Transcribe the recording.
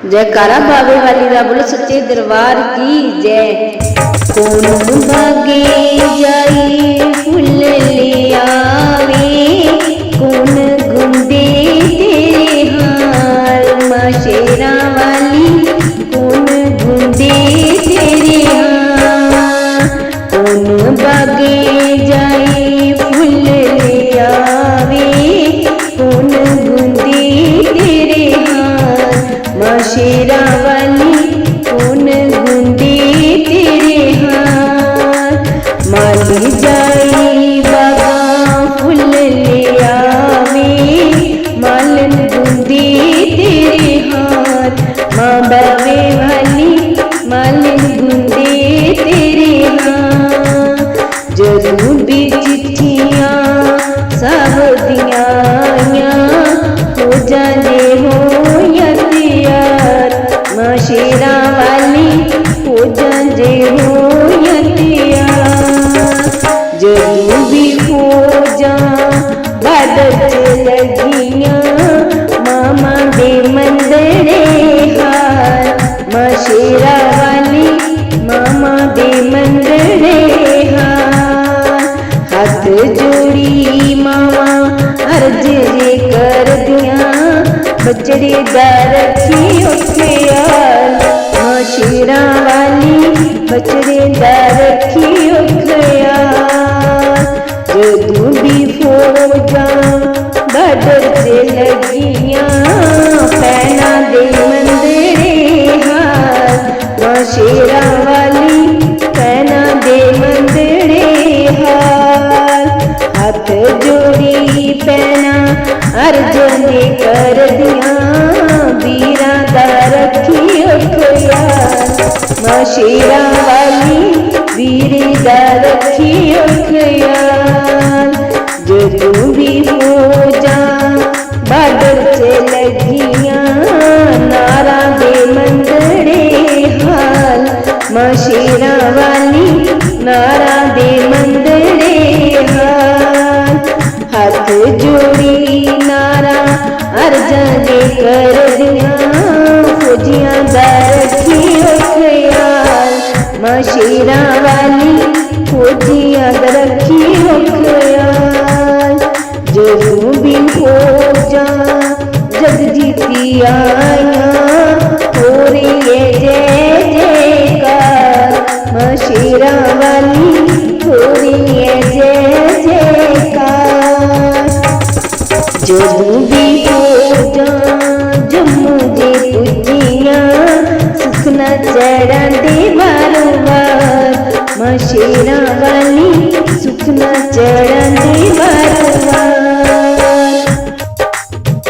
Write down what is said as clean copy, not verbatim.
जयकारा बाबे वाली दा बोलो सच्चे दरबार की जय। कौन भागे जाए फूल ले आवे, कौन गुंदे तेरे हार, मां शेरा वाली कौन गुंदे तेरे हार। कौन भागे जाए फूल ले आवे, कौन गुंदे तेरे हार, मां शेरा वाली कौन गुंदे तेरे हार। माली जाई बाबा फूल ले आवे, मालन गुंदे तेरे हार, मां बाबे वाली मालन गुंदे तेरे हार। जदों भी चिट्ठियां सब दियां आईयां, हो जांदे हो या तैयार, मां शेरा वाली हो जांदे हो या तैयार। जदों भी फौजां बाडर च लगियां, मामा दे मंदरे हार, मां शेरा वाली मामा दे मंदरे हार। हाथ जोड़ी मावा अर्ज जे कर दियां, बचड़े दा रखियो ख्याल, मां शेरा वाली बचड़े दा रखियो ख्याल। जदों भी फौजां बाडर ते लगियां, पैना दे मंदरे हार, मां शेरा वाली पैना दे मंदरे हार। हाथ जोड़ी पैना अर्ज ने कर दियां, वीरा दा रखियो ख्याल, मां शेरा वाली वीरे दा रखियो ख्याल। जदों भी फौजां बाडर च लगियां, नारा दे मंदरे हाल, मां शेरा वाली नारा दे मंदरे हाल। हाथ जोड़ी नारा अर्जां दे कर दियां, फौजियां दा रखियो ख्याल, मां शेरा वाली फौजियां दा रखियो ख्याल। जदों भी फौजां जग जीती आईयां, हो रही है जय जयकार, मां शेरा वाली हो रही है जय जयकार। जदों भी फौजां जम्मू जे पुजियां, सुखना चढ़ां दे वारों वार, मां शेरा वाली सुखना चढ़ां